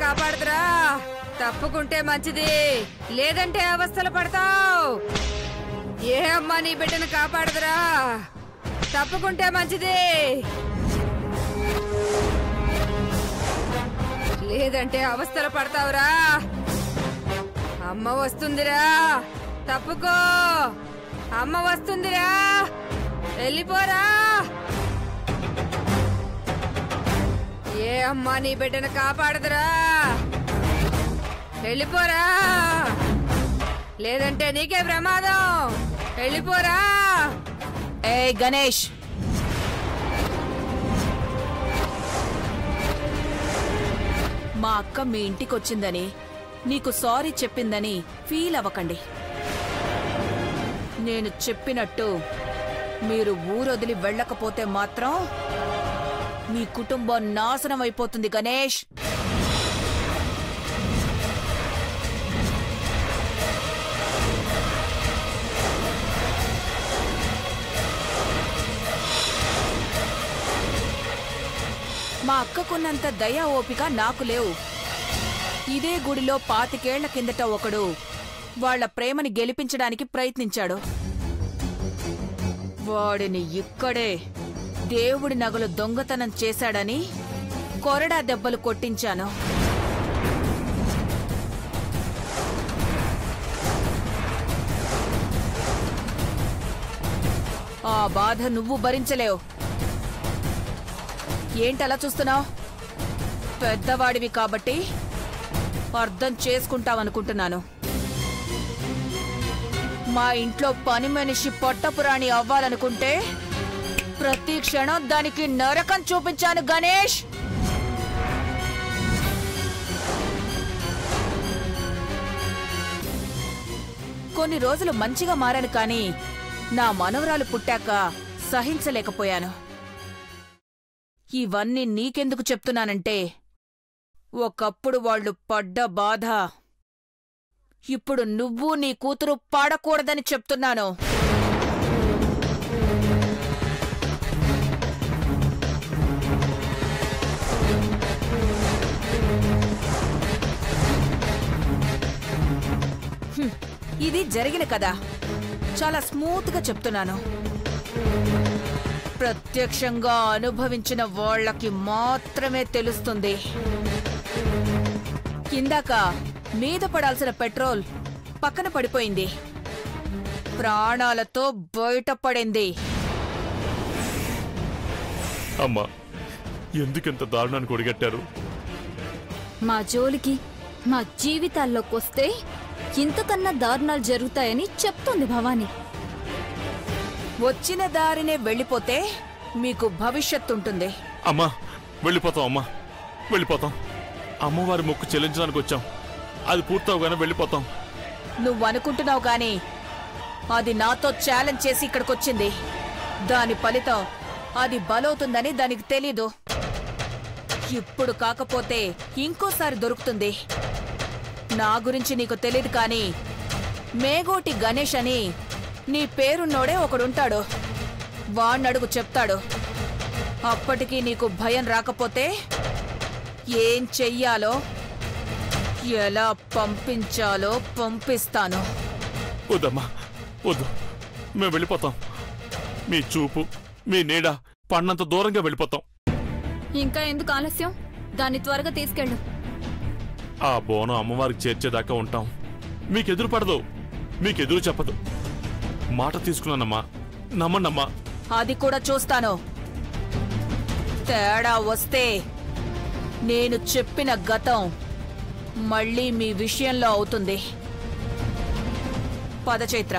కాపాడుదురా. తప్పుకుంటే మంచిది, లేదంటే అవస్థలు పడతావు. ఏ అమ్మా నీ బిడ్డను కాపాడుదురా. తప్పుకుంటే మంచిది, లేదంటే అవస్థలు పడతావురా. అమ్మ వస్తుందిరా, తప్పుకో. అమ్మ వస్తుందిరా, వెళ్ళిపోరా. ఏ అమ్మా నీ బిడ్డను కాపాడదురా. వెళ్ళిపోరా, లేదంటే నీకే ప్రమాదం. వెళ్ళిపోరా. ఏ గణేష్, మా అక్క మీ ఇంటికొచ్చిందని, నీకు సారీ చెప్పిందని ఫీల్ అవ్వకండి. నేను చెప్పినట్టు మీరు ఊరొదిలి వెళ్ళకపోతే మాత్రం మీ కుటుంబం నాశనం అయిపోతుంది గణేష్. మా అక్కకున్నంత దయా ఓపిక నాకు లేవు. ఇదే గుడిలో 25 ఏళ్ల కిందట ఒకడు వాళ్ల ప్రేమని గెలిపించడానికి ప్రయత్నించాడు. వాడిని ఇక్కడే దేవుడి నగలు దొంగతనం చేశాడని కొరడా దెబ్బలు కొట్టించాను. ఆ బాధ నువ్వు భరించలేవు. ఏంటలా చూస్తున్నావు? పెద్దవాడివి కాబట్టి అర్థం చేసుకుంటావనుకుంటున్నాను. మా ఇంట్లో పని మనిషి పొట్టపురాణి అవ్వాలనుకుంటే ప్రతి క్షణం దానికి నరకం చూపించాను గణేష్. కొన్ని రోజులు మంచిగా మారాను, కానీ నా మనవరాలు పుట్టాక సహించలేకపోయాను. ఇవన్నీ నీకెందుకు చెప్తున్నానంటే, ఒకప్పుడు వాళ్ళు పడ్డ బాధ ఇప్పుడు నువ్వు నీ కూతురు పడకూడదని చెప్తున్నాను. ఇది జరిగిన కదా, చాలా స్మూత్గా చెప్తున్నాను. ప్రత్యక్షంగా అనుభవించిన వాళ్ళకి మాత్రమే తెలుస్తుంది. కిందాక మీద పడాల్సిన పెట్రోల్ పక్కన పడిపోయింది, ప్రాణాలతో బయటపడింది. అమ్మా, ఎందుకింత దారుణాన్ని కొడిగట్టారు? మా జోలికి మా జీవితాల్లోకొస్తే ఇంతకన్నా దారుణాలు జరుగుతాయని చెప్తుంది భవానీ. వచ్చిన దారినే వెళ్ళిపోతే మీకు భవిష్యత్తుంటుంది. అమ్మా, వెళ్ళిపోతాం. అమ్మా, వెళ్ళిపోతాం. అమ్మవారి మొక్కు చెల్లించడానికి వచ్చాం. అది పూర్తవగానే వెళ్ళిపోతాం. నువ్వనుకుంటున్నావు గాని అది నాతో ఛాలెంజ్ చేసి ఇక్కడికొచ్చింది. దాని ఫలితం అది బలవుతుందని దానికి తెలీదు. ఇప్పుడు కాకపోతే ఇంకోసారి దొరుకుతుంది. నా గురించి నీకు తెలీదు, కానీ మేగోటి గణేష్ అని నీ పేరున్నోడే ఒకడుంటాడు. వాణ్ణడుగు, చెప్తాడు. అప్పటికీ నీకు భయం రాకపోతే ఏం చెయ్యాలో, ఎలా పంపించాలో పంపిస్తాను. వద్దమ్మా, వద్దు. మేము వెళ్ళిపోతాం. మీ చూపు, మీ నీడ పన్నంత దూరంగా వెళ్ళిపోతాం. ఇంకా ఎందుకు ఆలస్యం? దాన్ని త్వరగా తీసుకెళ్ళు. ఆ బోనం అమ్మవారికి చేర్చేదాకా ఉంటాం. మీకెదురు పడదు, మీకెదురు చెప్పదు. మాట తీసుకున్నానమ్మా, నమ్మన్నమ్మా. అది కూడా చూస్తాను. తేడా వస్తే నేను చెప్పిన గతం మళ్ళీ మీ విషయంలో అవుతుంది. పద చైత్ర.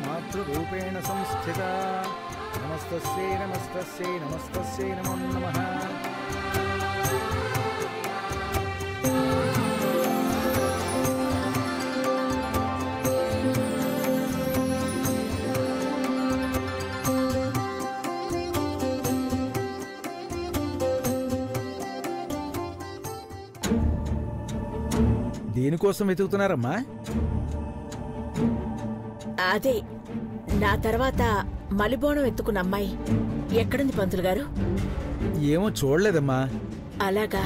मातृरूपेण संस्थिता नमस्तस्यै नमस्तस्यै नमस्तस्यै नमो नमः। దేనికోసం వెతుకుతున్నారమ్మా? అదే నా తర్వాత మలిబోణం ఎత్తుకున్న అమ్మాయి ఎక్కడుంది పంతులు గారు? ఏమో చూడలేదమ్మా. అలాగా.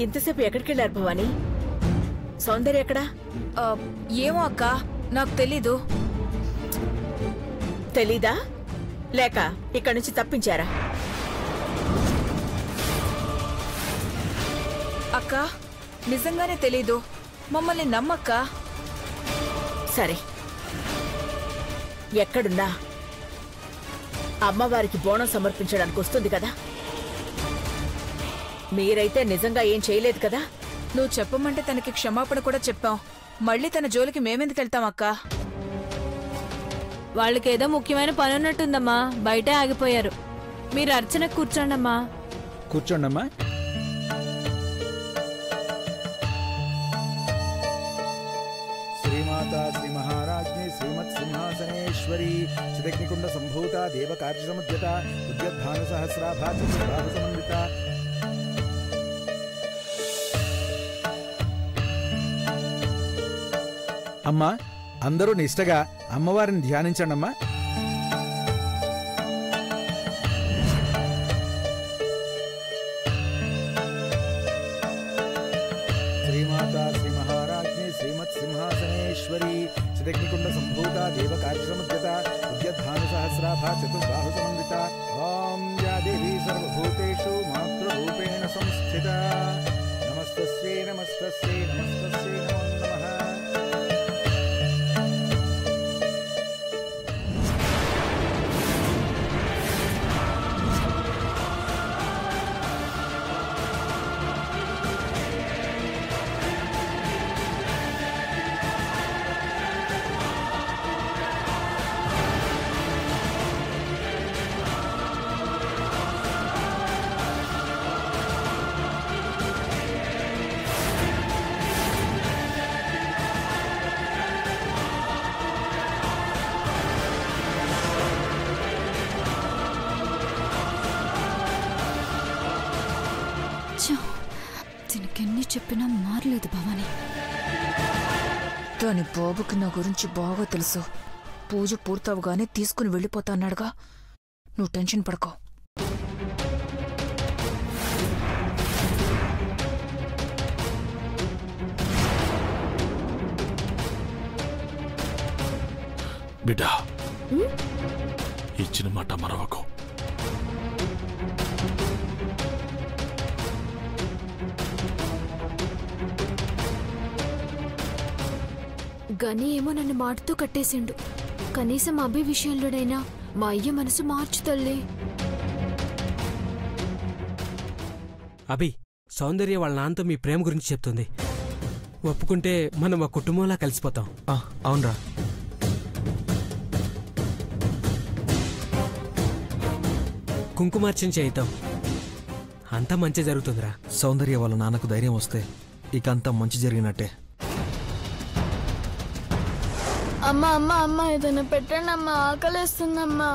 ఇంతసేపు ఎక్కడికెళ్ళారు భవాని? సౌందర్య ఎక్కడా? ఏమో అక్క, నాకు తెలీదు. తెలీదా లేక ఇక్కడి నుంచి తప్పించారా? అక్క, నిజంగానే తెలీదు. మమ్మల్ని నమ్మక్క. సరే, ఎక్కడున్నా అమ్మవారికి బోనం సమర్పించడానికి వస్తుంది కదా. మీరైతే నిజంగా ఏం చేయలేదు కదా? నువ్వు చెప్పమంటే తనకి క్షమాపణ కూడా చెప్పాం. మళ్ళీ తన జోలికి మేమెందుకెళ్తాం అక్క? వాళ్ళకేదో ముఖ్యమైన పని ఉన్నట్టుందమ్మా, బయటే ఆగిపోయారు. మీరు అర్చన కూర్చోండమ్మా. కూర్చోండమ్మా. శ్రీమాత శ్రీ మహారాజ్ఞి శ్రీమత్ సింహాసనేశ్వరి చిదగ్నికుండ సంభూత దేవకార్య సముద్యత ఉద్యద్భాను సహస్రాభా చతుర్బాహు సమన్విత. అమ్మా, అందరూ నిష్టగా అమ్మవారిని ధ్యానించండమ్మా. శ్రీమాత శ్రీ మహారాజ్ఞి శ్రీమత్ సింహాసనేశ్వరి చిదగ్నికుండ సంభూత దేవకార్య సముద్యత ఉద్యద్భాను సహస్రాభా చతుర్బాహు సమన్విత. ఓం యా దేవీ సర్వభూతేషు మాతృరూపేణ సంస్థిత. నమస్తస్యై నమస్తస్యై నమస్తస్యై నమో నమః. దీనికెన్ని చెప్పినా మారలేదు భవాని. దాని బాబుకి నా గురించి బాగా తెలుసు. పూజ పూర్తవగానే తీసుకుని వెళ్ళిపోతా అన్నాడుగా. నువ్వు టెన్షన్ పడకో. బిడ్డా, ఇచ్చిన మాట మరవకు. గని ఏమో నన్ను మాటతో కట్టేసిండు. కనీసం అభి విషయంలోనైనా మా అయ్య మనసు మార్చు తల్లి. అభి, సౌందర్య వాళ్ళ నాన్నతో మీ ప్రేమ గురించి చెప్తుంది. ఒప్పుకుంటే మనం మా కుటుంబంలా కలిసిపోతాం. అవునరా. కుంకుమార్చన చేయిద్దాం, అంతా మంచి జరుగుతుందిరా. సౌందర్య వాళ్ళ నాన్నకు ధైర్యం వస్తే ఇక అంతా మంచి జరిగినట్టే. అమ్మా అమ్మా అమ్మా ఏదైనా పెట్టండి అమ్మా, ఆకలేస్తుందమ్మా.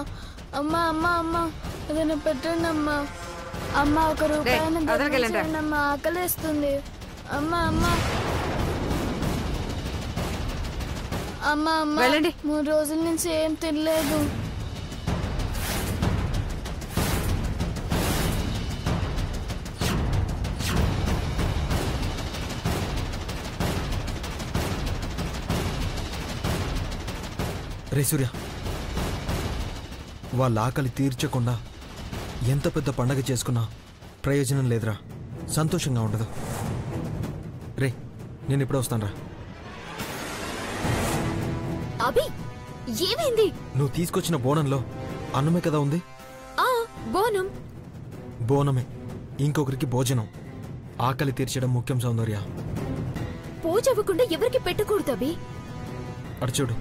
అమ్మా అమ్మా అమ్మా ఏదైనా పెట్టండి అమ్మా. అమ్మా 1 రూపాయి అమ్మా, ఆకలేస్తుంది. అమ్మా అమ్మా అమ్మా అమ్మా 3 రోజుల నుంచి ఏం తినలేదు. రే సూర్య, వాళ్ళ ఆకలి తీర్చకుండా ఎంత పెద్ద పండగ చేసుకున్నా ప్రయోజనం లేదురా. సంతోషంగా ఉండదు. రే, నేను ఇప్పుడే వస్తానురా. అభి, ఏమైంది? నువ్వు తీసుకొచ్చిన బోనంలో అన్నమే కదా ఉంది. బోనం బోనమే, ఇంకొకరికి భోజనం. ఆకలి తీర్చడం ముఖ్యం సౌందర్య. పూజ అవ్వకుండా ఎవరికి పెట్టకూడదు అభి. అటు చూడు.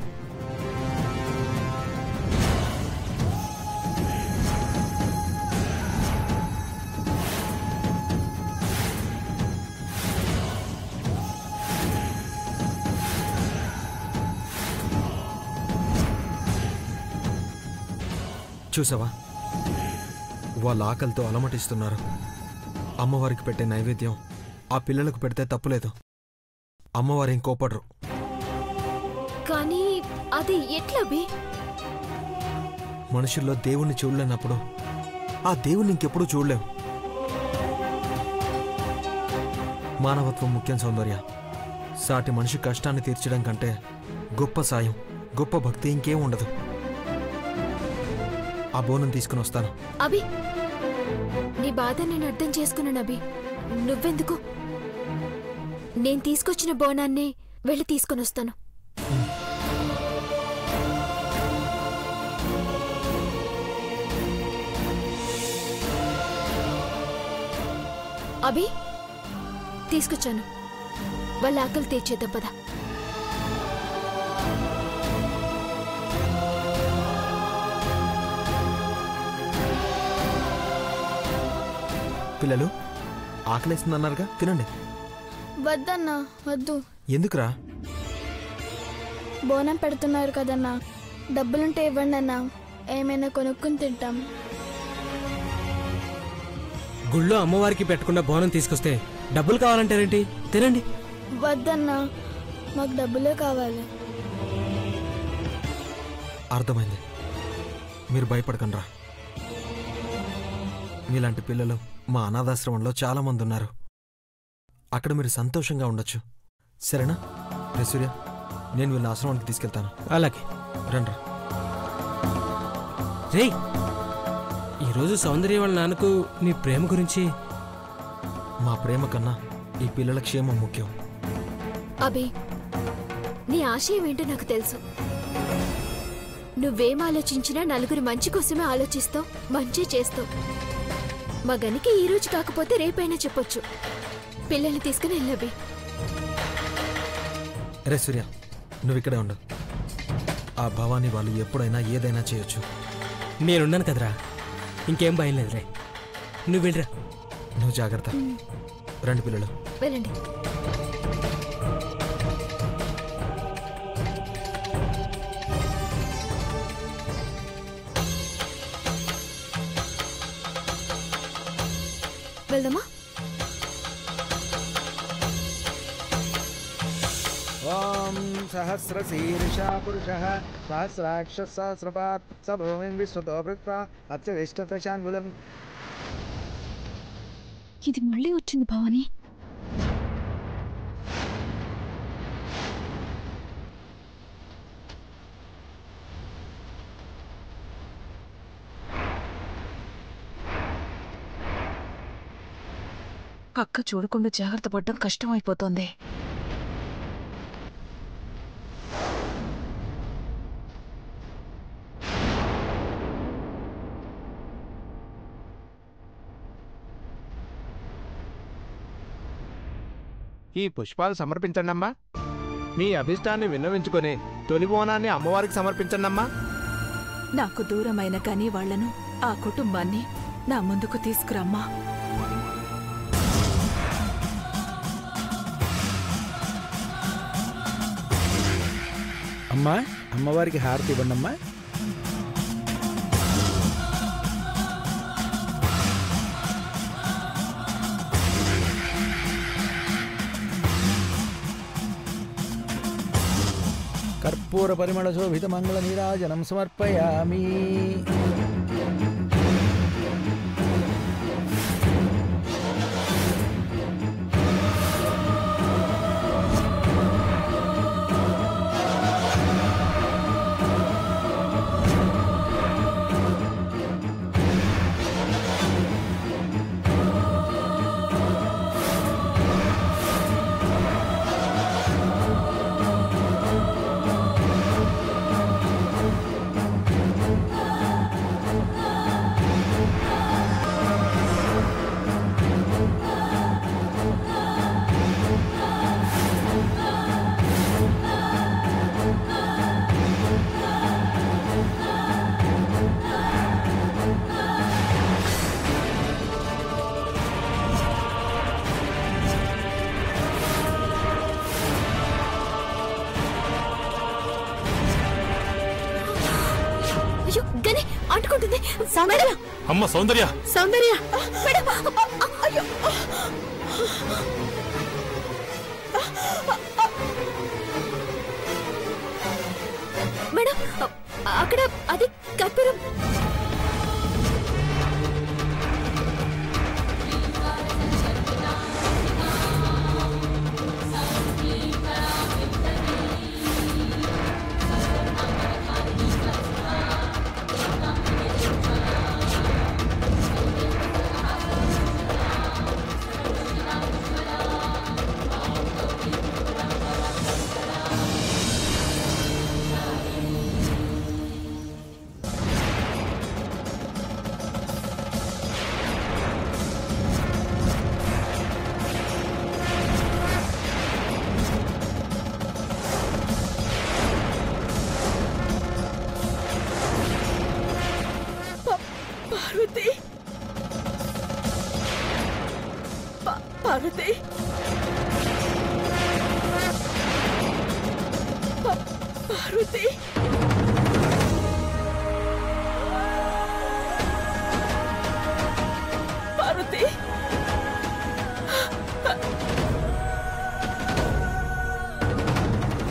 చూసావా, వాళ్ళ ఆకలితో అలమటిస్తున్నారు. అమ్మవారికి పెట్టే నైవేద్యం ఆ పిల్లలకు పెడితే తప్పులేదు. అమ్మవారేం కోపడరు. కానీ అది ఎట్లా అభి? మనుషుల్లో దేవుణ్ణి చూడలేనప్పుడు ఆ దేవుణ్ణి ఇంకెప్పుడూ చూడలేవు. మానవత్వం ముఖ్యం సౌందర్య. సాటి మనిషి కష్టాన్ని తీర్చడం కంటే గొప్ప సాయం, గొప్ప భక్తి ఇంకేం ఉండదు. ఆ బోనం తీసుకుని వస్తాను. అభి, నీ బాధ నేను అర్థం చేసుకున్నాను అభి. నువ్వెందుకు? నేను తీసుకొచ్చిన బోనాన్ని వెళ్ళి తీసుకొని వస్తాను. అభి, తీసుకొచ్చాను. వాళ్ళ ఆకలి తీర్చేద్దాం పద. పిల్లలు ఆకలేస్తుందన్నారుగా, తినండి. వద్దన్నా, వద్దు. ఎందుకురా? బోనం పెడుతున్నారు కదన్నా, డబ్బులుంటే ఇవ్వండి అన్నా, ఏమైనా కొనుక్కుని తింటాం. గుళ్ళో అమ్మవారికి పెట్టుకున్న బోనం తీసుకొస్తే డబ్బులు కావాలంటారేంటి? తినండి. వద్దన్నా, మాకు డబ్బులే కావాలి. అర్థమైంది. మీరు భయపడకండ్రా. మీలాంటి పిల్లలు మా అనాథాశ్రమంలో చాలా మంది ఉన్నారు. అక్కడ మీరు సంతోషంగా ఉండొచ్చు. సరేనా? రే సూర్య, నేను వీళ్ళ ఆశ్రమానికి తీసుకెళ్తాను. అలాగే రండ్రా. రేయ్, ఈరోజు సౌందర్య వాళ్ళ నాన్నకు నీ ప్రేమ గురించి. మా ప్రేమ కన్నా ఈ పిల్లల క్షేమం ముఖ్యం. అభి, నీ ఆశయం ఏంటో నాకు తెలుసు. నువ్వేం ఆలోచించినా నలుగురి మంచి కోసమే ఆలోచిస్తావు, మంచి చేస్తావు. మా గనికి ఈ రోజు కాకపోతే రేపైనా చెప్పొచ్చు. పిల్లల్ని తీసుకుని వెళ్ళబి. రే సూర్య, నువ్వు ఇక్కడే ఉండు. ఆ భవానీ వాళ్ళు ఎప్పుడైనా ఏదైనా చేయొచ్చు. నేనున్నాను కదరా, ఇంకేం భయం లేదురే. నువ్వు వెళ్ళరా. నువ్వు జాగ్రత్త. రండి పిల్లలు, వెళ్ళండి. వెళ్దామా? ఓం సహస్రశీర్షా పురుషః సహస్రాక్ష సహస్రపాత్ స భూమిం విశ్వతో భృత్వా అత్యవిష్టతశాన్గులం. ఇది మళ్ళీ వచ్చింది భవాని. అక్క చూడకుండా జాగ్రత్త పడడం కష్టమైపోతోంది. ఈ పుష్పాలు సమర్పించండమ్మా. మీ అభిష్టాన్ని విన్నవించుకొని తొలి బోనాన్ని అమ్మవారికి సమర్పించండమ్మా. నాకు దూరమైన కానీ వాళ్లను, ఆ కుటుంబాన్ని నా ముందుకు తీసుకురమ్మా. అమ్మా, అమ్మవారికి హారతి ఇవ్వండి అమ్మా. కర్పూర పరిమళ శోభిత మంగళ నీరాజనం సమర్పయామి. అంటుకుంటుంది. సౌందర్య, అమ్మ సౌందర్య, సౌందర్య. అక్కడ అది కర్పూరం. పార్వతి, పార్వతి, పార్వతి, పార్వతి,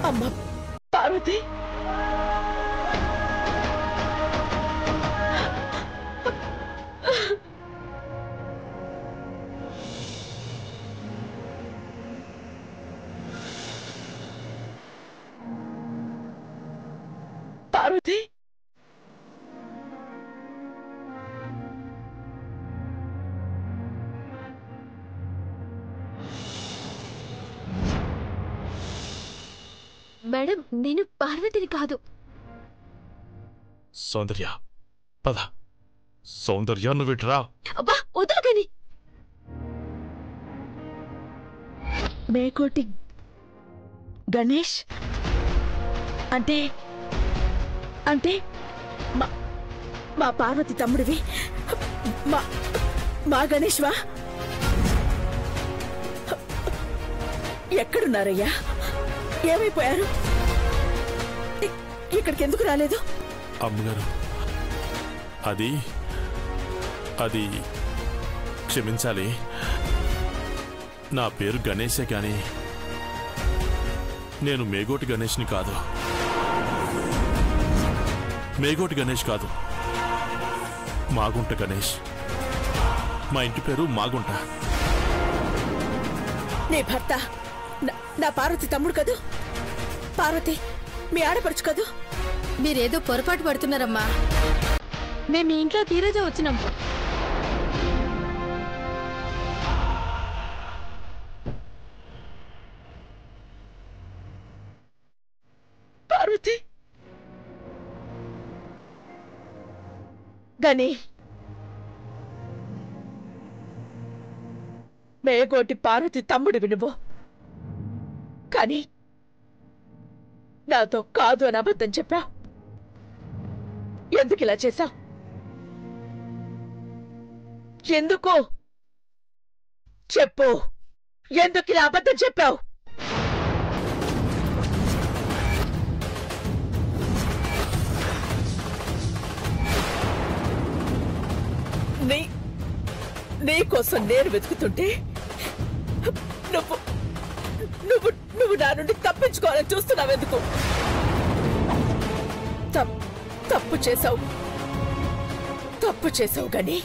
అమ్మ పార్వతి, పార్వతి, మేడం, నేను పార్వతిని కాదు. సౌందర్య పద. సౌందర్య నువ్వు ఇటురా. అబ్బా వదలకని. మేకోటి గణేష్ అంటే అంటే మా పార్వతి తమ్ముడివి, మా గణేష్వా? ఎక్కడున్నారయ్యా? ఏమైపోయారు? ఇక్కడికి ఎందుకు రాలేదు? అమ్మగారు, అది అది క్షమించాలి. నా పేరు గణేశే కానీ నేను మేగోటి గణేష్ని కాదు. మేగోటి గణేష్ కాదు, మాగుంట గణేష్. మా ఇంటి పేరు మాగుంట. నీ భర్త నా పార్వతి తమ్ముడు కదూ? పార్వతి మీ ఆడపడుచు కదూ? మీరేదో పొరపాటు పడుతున్నారమ్మా. మేము మీ ఇంట్లో తీరేజా వచ్చినాం. పార్వతి, గని మేకోటి పార్వతి తమ్ముడు వినువు. కానీ నాతో కాదు అని అబద్ధం చెప్పావు. ఎందుకు ఇలా చేశావు? ఎందుకు చెప్పు? ఎందుకు ఇలా అబద్ధం చెప్పావు? నీకోసం నేను వెతుకుతుంటే నువ్వు నువ్వు నువ్వు నా నుండి తప్పించుకోవాలని చూస్తున్నావెందుకు? తప్పు చేశావు, తప్పు చేశావు గని,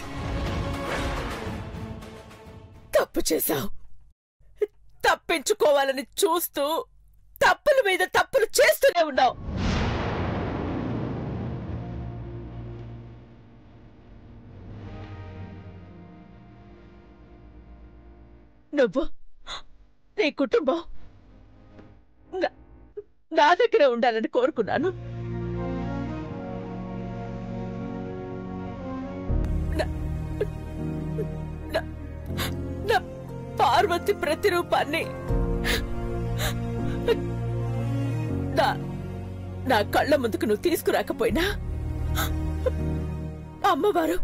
తప్పు చేశావు. తప్పించుకోవాలని చూస్తూ తప్పుల మీద తప్పులు చేస్తూనే ఉన్నావు. నువ్వు నీ కుటుంబం నా దగ్గర ఉండాలని కోరుకున్నాను. నా పార్వతి ప్రతిరూపాన్ని నా కళ్ళ ముందుకు నువ్వు తీసుకురాకపోయినా అమ్మవారు,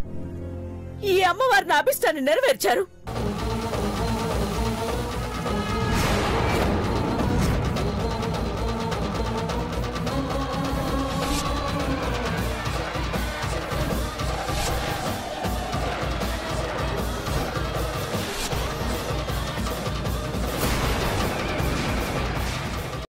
ఈ అమ్మవారు నా అభిష్టాన్ని నెరవేర్చారు.